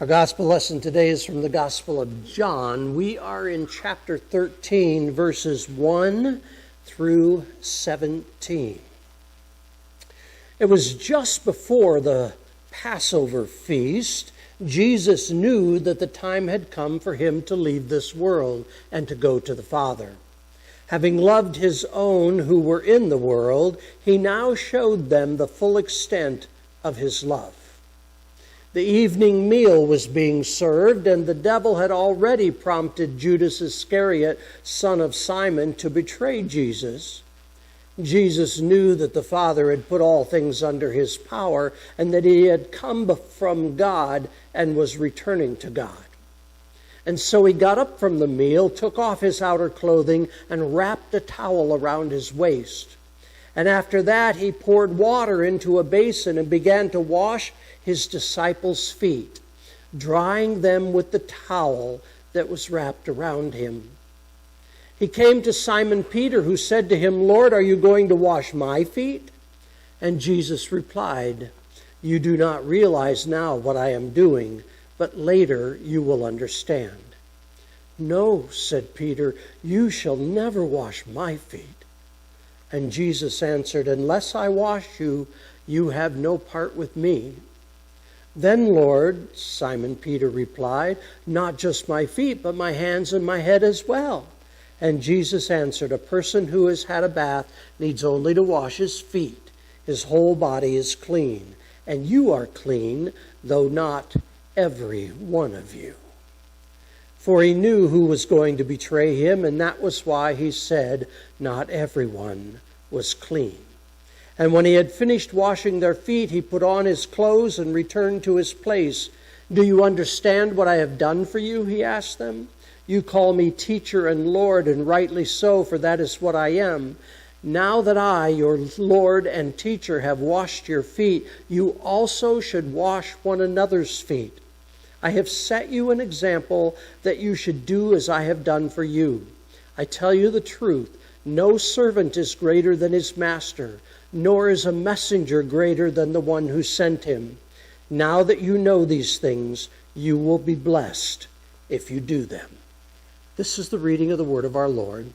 Our gospel lesson today is from the Gospel of John. We are in chapter 13, verses 1 through 17. It was just before the Passover feast. Jesus knew that the time had come for him to leave this world and to go to the Father. Having loved his own who were in the world, he now showed them the full extent of his love. The evening meal was being served, and the devil had already prompted Judas Iscariot, son of Simon, to betray Jesus. Jesus knew that the Father had put all things under his power, and that he had come from God and was returning to God. And so he got up from the meal, took off his outer clothing, and wrapped a towel around his waist. And after that he poured water into a basin and began to wash his disciples' feet, drying them with the towel that was wrapped around him. He came to Simon Peter, who said to him, "Lord, are you going to wash my feet?" And Jesus replied, "You do not realize now what I am doing, but later you will understand." "No," said Peter, "you shall never wash my feet." And Jesus answered, "Unless I wash you, you have no part with me." "Then, Lord," Simon Peter replied, "not just my feet, but my hands and my head as well." And Jesus answered, "A person who has had a bath needs only to wash his feet. His whole body is clean. And you are clean, though not every one of you." For he knew who was going to betray him, and that was why he said, not everyone was clean. And when he had finished washing their feet, he put on his clothes and returned to his place. "Do you understand what I have done for you?" he asked them. "You call me teacher and Lord, and rightly so, for that is what I am. Now that I, your Lord and teacher, have washed your feet, you also should wash one another's feet. I have set you an example that you should do as I have done for you. I tell you the truth, no servant is greater than his master, nor is a messenger greater than the one who sent him. Now that you know these things, you will be blessed if you do them." This is the reading of the word of our Lord.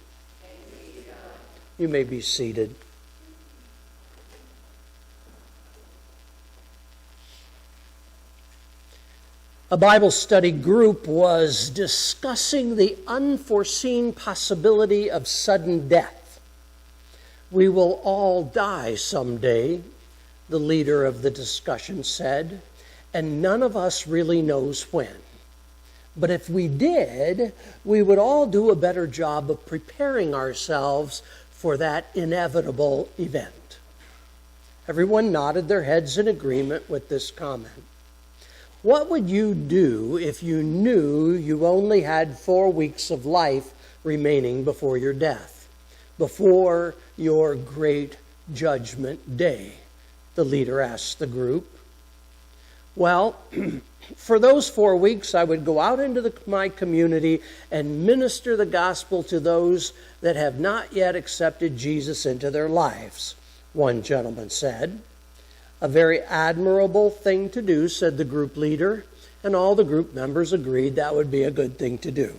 You may be seated. A Bible study group was discussing the unforeseen possibility of sudden death. "We will all die someday," the leader of the discussion said, "and none of us really knows when. But if we did, we would all do a better job of preparing ourselves for that inevitable event." Everyone nodded their heads in agreement with this comment. What would you do if you knew you only had 4 weeks of life remaining before your death, before your great judgment day? The leader asked the group. "Well, for those 4 weeks, I would go out into my community and minister the gospel to those that have not yet accepted Jesus into their lives," one gentleman said. "A very admirable thing to do," said the group leader, and all the group members agreed that would be a good thing to do.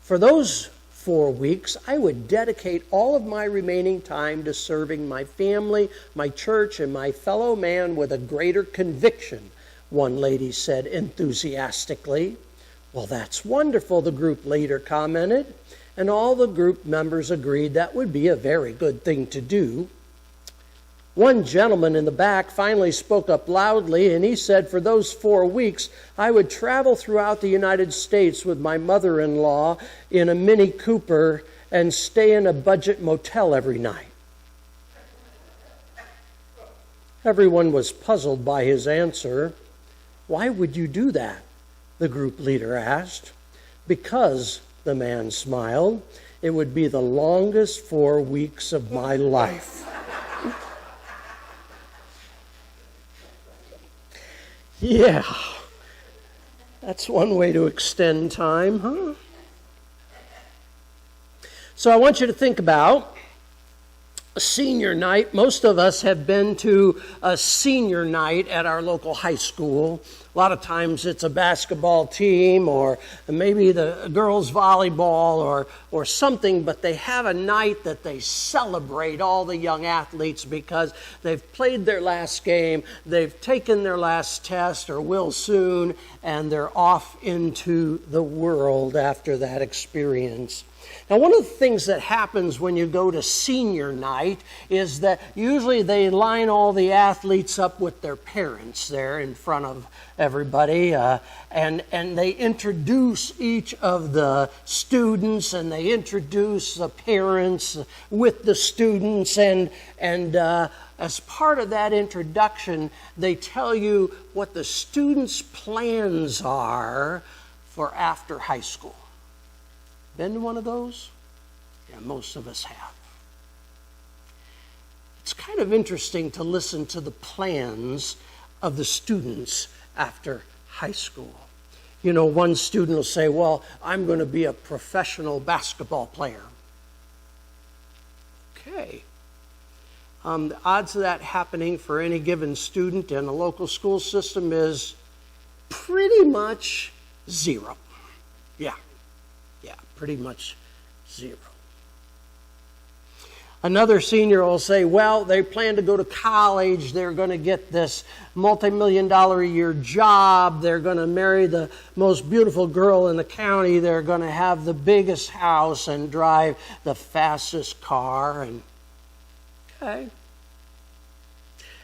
"For those 4 weeks, I would dedicate all of my remaining time to serving my family, my church, and my fellow man with a greater conviction," one lady said enthusiastically. "Well, that's wonderful," the group leader commented, and all the group members agreed that would be a very good thing to do. One gentleman in the back finally spoke up loudly, and he said, "For those 4 weeks, I would travel throughout the United States with my mother-in-law in a Mini Cooper and stay in a budget motel every night." Everyone was puzzled by his answer. "Why would you do that?" the group leader asked. "Because," the man smiled, "it would be the longest 4 weeks of my life." Yeah, that's one way to extend time, huh? So I want you to think about senior night. Most of us have been to a senior night at our local high school. A lot of times it's a basketball team or maybe the girls volleyball or something, but they have a night that they celebrate all the young athletes because they've played their last game, they've taken their last test or will soon, and they're off into the world after that experience. Now, one of the things that happens when you go to senior night is that usually they line all the athletes up with their parents there in front of everybody, and they introduce each of the students, and they introduce the parents with the students, and as part of that introduction, they tell you what the students' plans are for after high school. Been to one of those? Yeah, most of us have. It's kind of interesting to listen to the plans of the students after high school. You know, one student will say, well, I'm going to be a professional basketball player. Okay. The odds of that happening for any given student in a local school system is pretty much zero. Yeah, pretty much zero. Another senior will say, well, they plan to go to college, they're going to get this multi-million-dollar a year job, they're going to marry the most beautiful girl in the county, they're going to have the biggest house and drive the fastest car. And okay.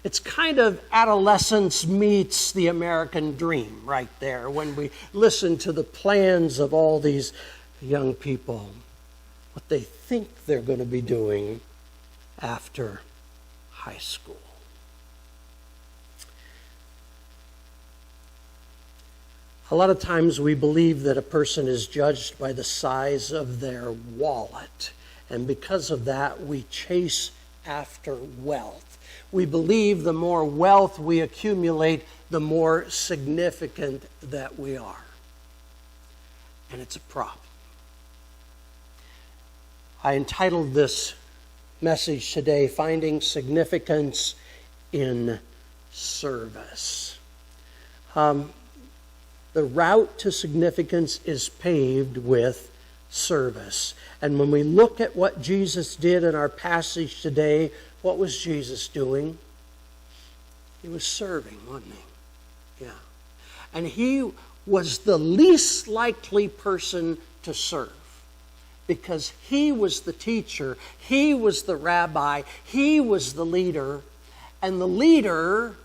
It's kind of adolescence meets the American dream right there when we listen to the plans of all these young people, what they think they're going to be doing after high school. A lot of times we believe that a person is judged by the size of their wallet, and because of that we chase after wealth. We believe the more wealth we accumulate, the more significant that we are. And it's a problem. I entitled this message today, Finding Significance in Service. The route to significance is paved with service. And when we look at what Jesus did in our passage today, what was Jesus doing? He was serving, wasn't he? Yeah. And he was the least likely person to serve, because he was the teacher, he was the rabbi, he was the leader, and the leader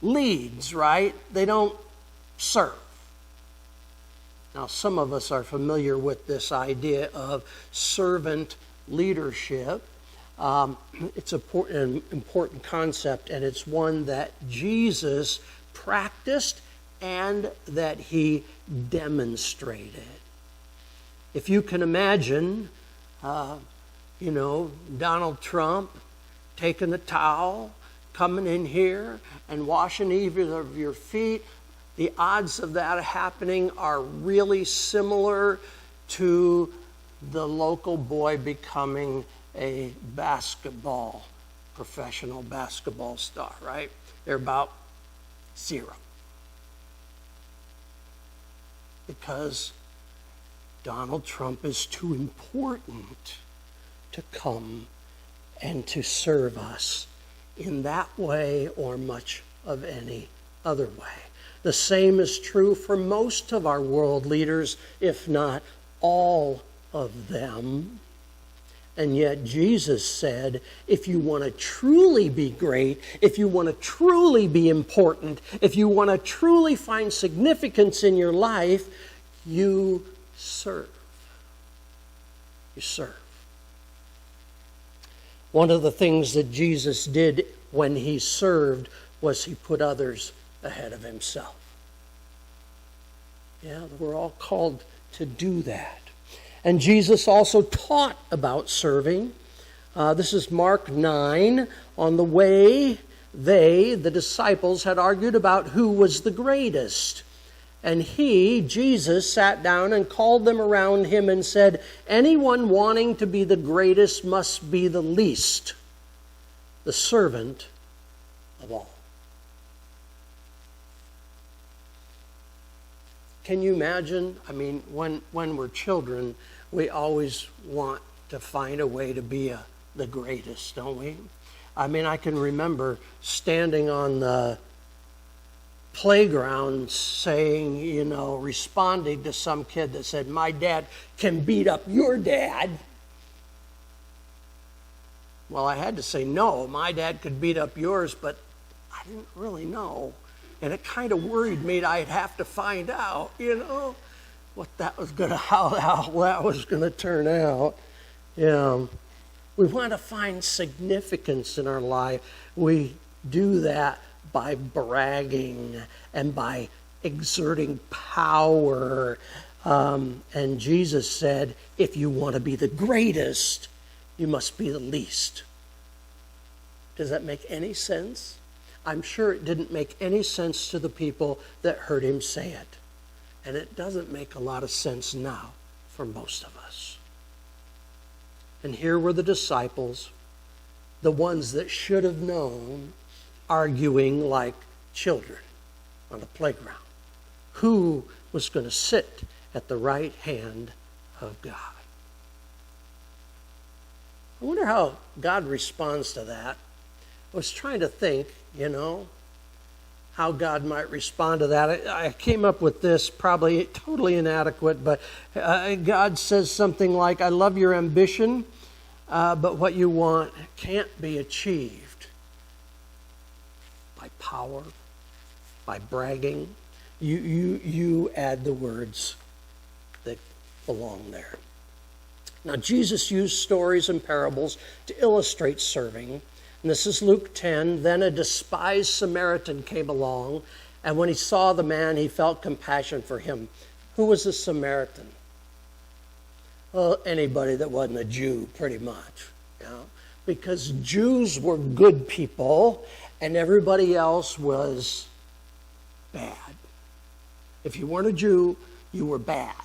leads, right? They don't serve. Now, some of us are familiar with this idea of servant leadership. It's an important concept, and it's one that Jesus practiced and that he demonstrated. If you can imagine, Donald Trump taking the towel, coming in here and washing either of your feet, the odds of that happening are really similar to the local boy becoming a professional basketball star, right? They're about zero. Because Donald Trump is too important to come and to serve us in that way or much of any other way. The same is true for most of our world leaders, if not all of them. And yet Jesus said, if you want to truly be great, if you want to truly be important, if you want to truly find significance in your life, you serve. You serve. One of the things that Jesus did when he served was he put others ahead of himself. Yeah, we're all called to do that. And Jesus also taught about serving. This is Mark 9. On the way, the disciples, had argued about who was the greatest. And Jesus, sat down and called them around him and said, anyone wanting to be the greatest must be the least the servant of all. Can you imagine? I mean, when we're children, we always want to find a way to be the greatest, don't we? I mean, I can remember standing on the playground saying, responding to some kid that said, "My dad can beat up your dad." Well, I had to say, no, my dad could beat up yours, but I didn't really know. And it kind of worried me that I'd have to find out, what that was how that was going to turn out. We want to find significance in our life. We do that by bragging and by exerting power. And Jesus said, if you want to be the greatest, you must be the least. Does that make any sense? I'm sure it didn't make any sense to the people that heard him say it. And it doesn't make a lot of sense now for most of us. And here were the disciples, the ones that should have known, arguing like children on a playground. Who was going to sit at the right hand of God? I wonder how God responds to that. I was trying to think, how God might respond to that. I came up with this, probably totally inadequate, but God says something like, I love your ambition, but what you want can't be achieved by power, by bragging. You add the words that belong there. Now, Jesus used stories and parables to illustrate serving. And this is Luke 10. Then a despised Samaritan came along, and when he saw the man, he felt compassion for him. Who was a Samaritan? Well, anybody that wasn't a Jew, pretty much. Because Jews were good people, and everybody else was bad. If you weren't a Jew, you were bad.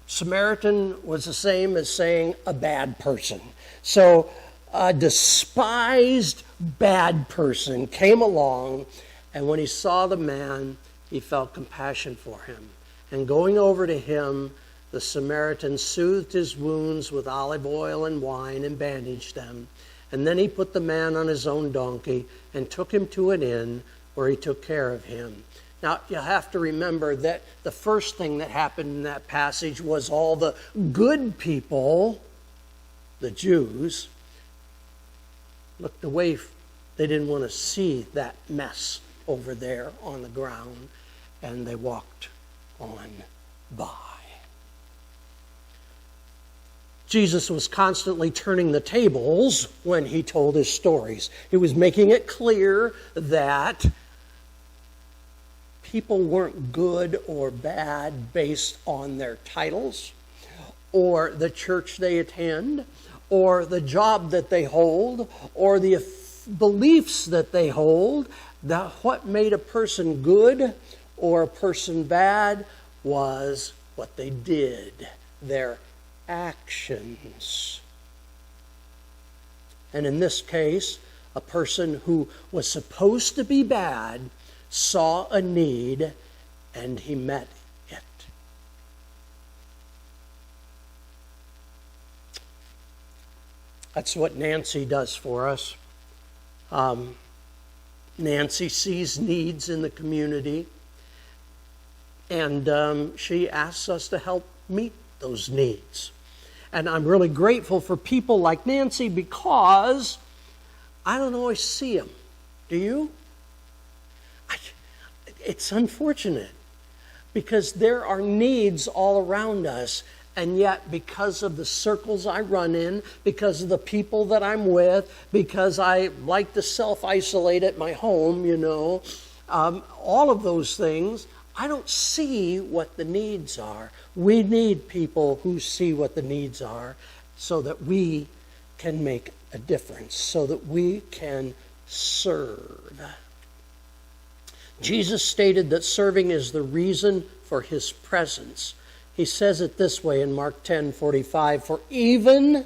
Samaritan was the same as saying a bad person. So a despised bad person came along, and when he saw the man, he felt compassion for him. And going over to him, the Samaritan soothed his wounds with olive oil and wine and bandaged them. And then he put the man on his own donkey and took him to an inn where he took care of him. Now, you have to remember that the first thing that happened in that passage was all the good people, the Jews, looked away. They didn't want to see that mess over there on the ground, and they walked on by. Jesus was constantly turning the tables when he told his stories. He was making it clear that people weren't good or bad based on their titles or the church they attend or the job that they hold or the beliefs that they hold. That what made a person good or a person bad was what they did, their actions. And in this case, a person who was supposed to be bad saw a need, and he met it. That's what Nancy does for us. Nancy sees needs in the community, and she asks us to help meet those needs. And I'm really grateful for people like Nancy because I don't always see them. Do you? It's unfortunate because there are needs all around us, and yet because of the circles I run in, because of the people that I'm with, because I like to self-isolate at my home, all of those things, I don't see what the needs are. We need people who see what the needs are so that we can make a difference, so that we can serve. Jesus stated that serving is the reason for his presence. He says it this way in Mark 10:45, for even,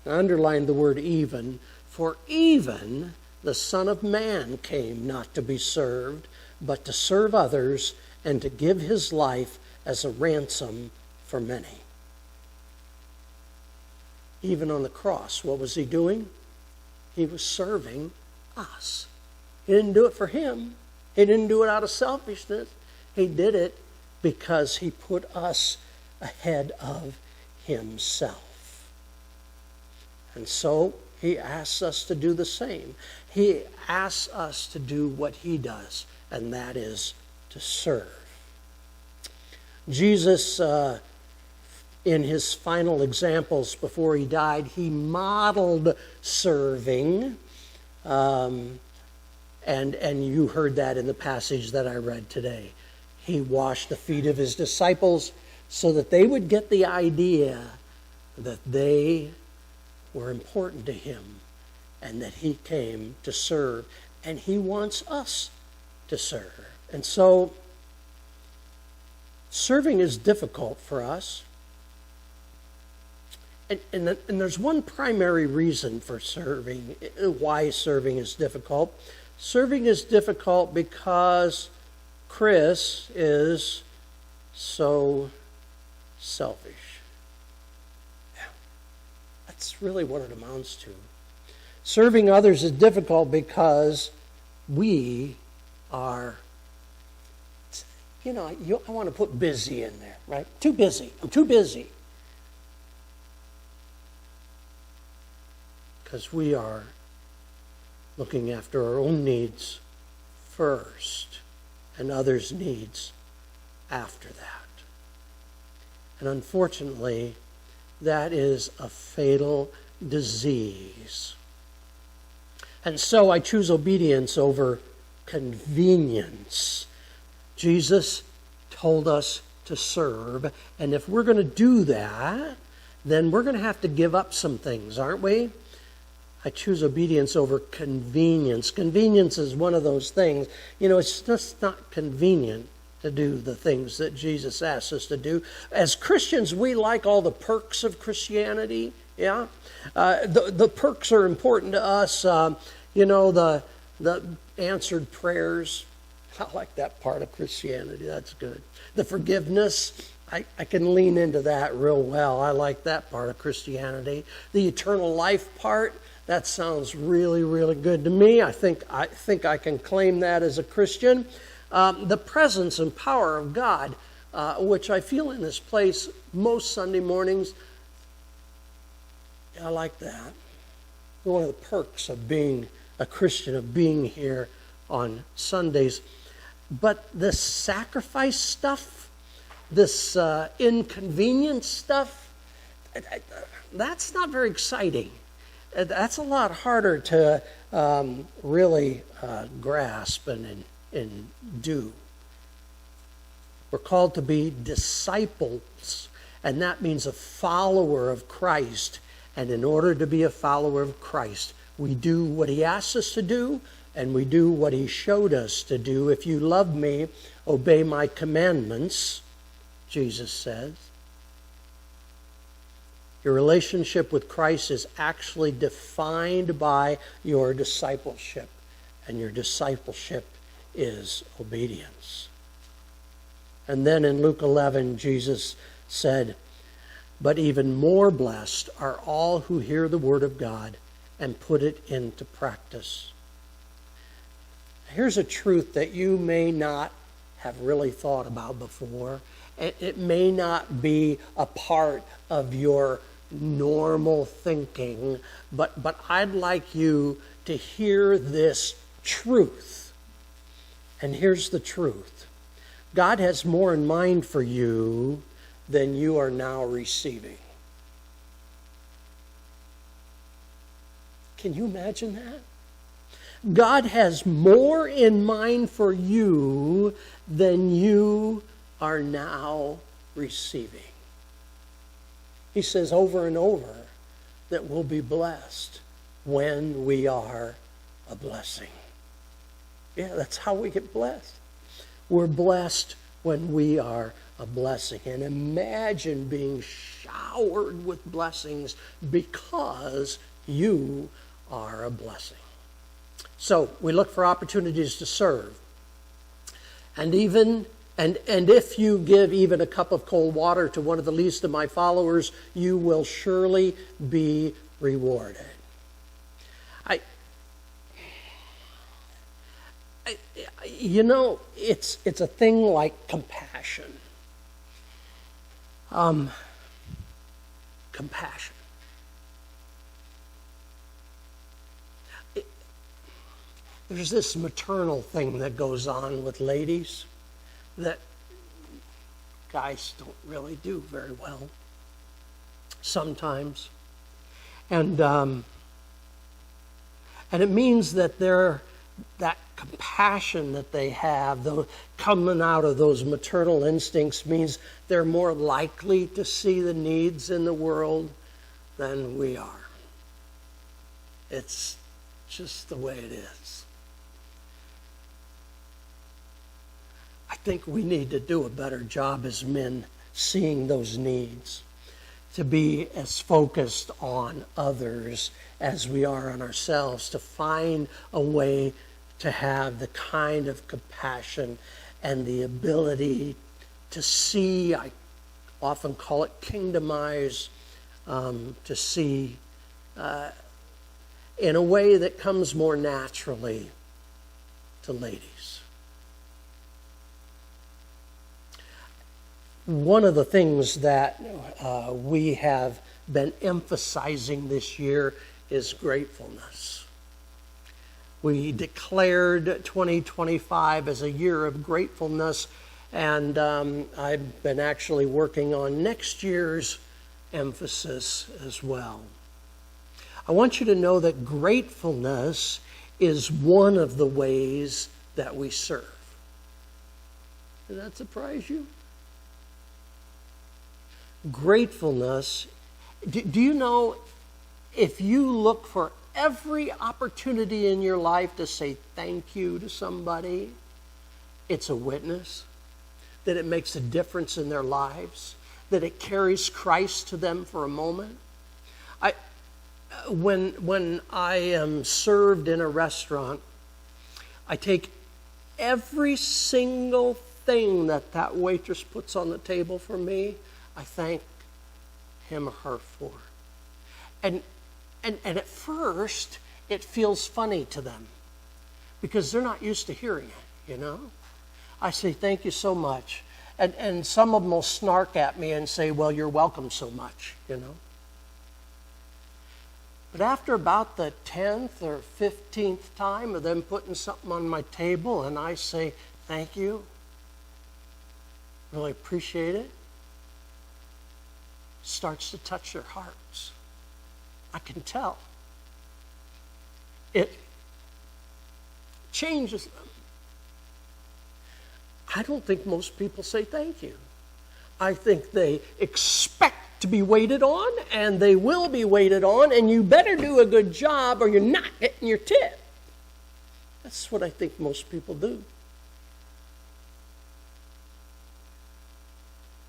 I underlined the word even, For even the Son of Man came not to be served, but to serve others and to give his life as a ransom for many. Even on the cross, what was he doing? He was serving us. He didn't do it for him. He didn't do it out of selfishness. He did it because he put us ahead of himself. And so he asks us to do the same. He asks us to do what he does, and that is to serve. Jesus, in his final examples before he died, he modeled serving. And you heard that in the passage that I read today. He washed the feet of his disciples so that they would get the idea that they were important to him and that he came to serve. And he wants us to serve. And so, serving is difficult for us. And there's one primary reason for serving, why serving is difficult. Serving is difficult because Chris is so selfish. Yeah, that's really what it amounts to. Serving others is difficult because we are, I want to put busy in there, right? Too busy. I'm too busy. Because we are looking after our own needs first and others' needs after that. And unfortunately, that is a fatal disease. And so I choose obedience over convenience. Jesus told us to serve, and if we're going to do that, then we're going to have to give up some things, aren't we? I choose obedience over convenience. Convenience is one of those things. It's just not convenient to do the things that Jesus asks us to do. As Christians, we like all the perks of Christianity. Yeah, the perks are important to us. The answered prayers. I like that part of Christianity. That's good. The forgiveness. I can lean into that real well. I like that part of Christianity. The eternal life part. That sounds really, really good to me. I think I can claim that as a Christian. The presence and power of God, which I feel in this place most Sunday mornings, I like that. One of the perks of being a Christian, of being here on Sundays. But this sacrifice stuff, this inconvenience stuff, that's not very exciting. That's a lot harder to really grasp and do. We're called to be disciples, and that means a follower of Christ. And in order to be a follower of Christ, we do what he asks us to do, and we do what he showed us to do. If you love me, obey my commandments, Jesus says. Your relationship with Christ is actually defined by your discipleship, and your discipleship is obedience. And then in Luke 11, Jesus said, "But even more blessed are all who hear the word of God and put it into practice." Here's a truth that you may not have really thought about before. It may not be a part of your normal thinking, but I'd like you to hear this truth. And here's the truth. God has more in mind for you than you are now receiving. Can you imagine that? God has more in mind for you than you are now receiving. He says over and over that we'll be blessed when we are a blessing. Yeah, that's how we get blessed. We're blessed when we are a blessing. And imagine being showered with blessings because you are a blessing. So we look for opportunities to serve. And if you give even a cup of cold water to one of the least of my followers, you will surely be rewarded. It's a thing like compassion. Compassion. There's this maternal thing that goes on with ladies that guys don't really do very well sometimes. And it means that that compassion that they have, though coming out of those maternal instincts, means they're more likely to see the needs in the world than we are. It's just the way it is. I think we need to do a better job as men seeing those needs, to be as focused on others as we are on ourselves, to find a way to have the kind of compassion and the ability to see, I often call it kingdomize, to see in a way that comes more naturally to ladies. One of the things that we have been emphasizing this year is gratefulness. We declared 2025 as a year of gratefulness, and I've been actually working on next year's emphasis as well. I want you to know that gratefulness is one of the ways that we serve. Does that surprise you? Gratefulness. Do you know, if you look for every opportunity in your life to say thank you to somebody, it's a witness that it makes a difference in their lives, that it carries Christ to them for a moment. When I am served in a restaurant, I take every single thing that waitress puts on the table for me, I thank him or her for. And at first, it feels funny to them because they're not used to hearing it, I say, thank you so much. And some of them will snark at me and say, well, you're welcome so much, But after about the 10th or 15th time of them putting something on my table and I say, thank you, really appreciate it, starts to touch their hearts. I can tell. It changes them. I don't think most people say thank you. I think they expect to be waited on, and they will be waited on, and you better do a good job or you're not getting your tip. That's what I think most people do.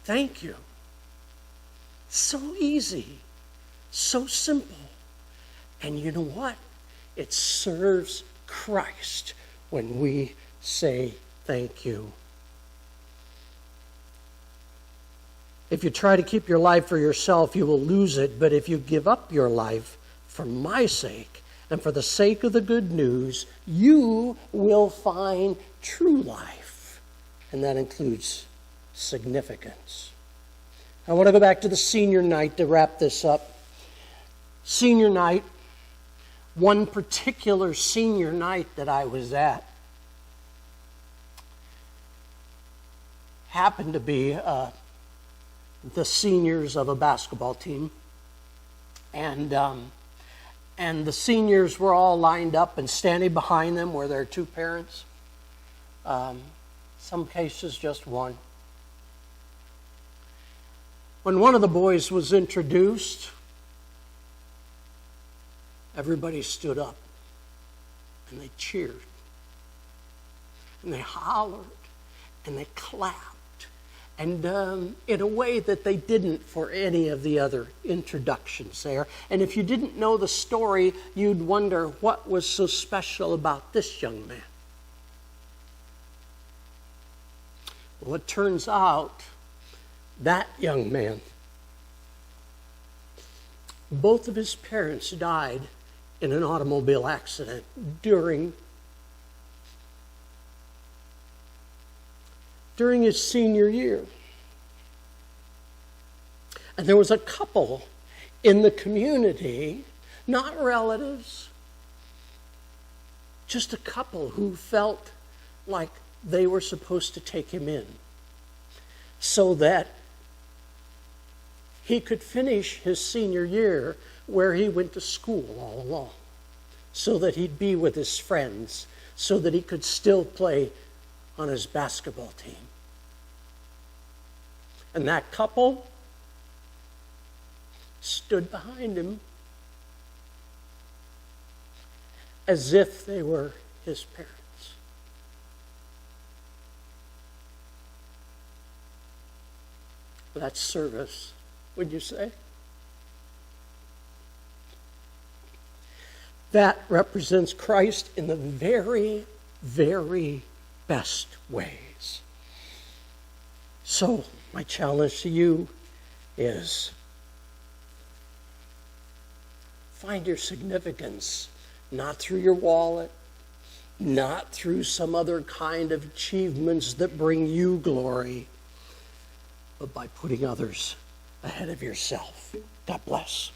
Thank you. So easy, so simple. And you know what? It serves Christ when we say thank you. If you try to keep your life for yourself, you will lose it. But if you give up your life for my sake and for the sake of the good news, you will find true life. And that includes significance. I want to go back to the senior night to wrap this up. Senior night, one particular senior night that I was at happened to be the seniors of a basketball team. And the seniors were all lined up, and standing behind them were their two parents. Some cases, just one. When one of the boys was introduced, everybody stood up and they cheered and they hollered and they clapped and in a way that they didn't for any of the other introductions there. And if you didn't know the story, you'd wonder what was so special about this young man. Well, it turns out that young man, both of his parents died in an automobile accident during his senior year. And there was a couple in the community, not relatives, just a couple who felt like they were supposed to take him in so that he could finish his senior year where he went to school all along, so that he'd be with his friends, so that he could still play on his basketball team. And that couple stood behind him as if they were his parents. That's service, would you say? That represents Christ in the very, very best ways. So, my challenge to you is find your significance, not through your wallet, not through some other kind of achievements that bring you glory, but by putting others ahead of yourself. God bless.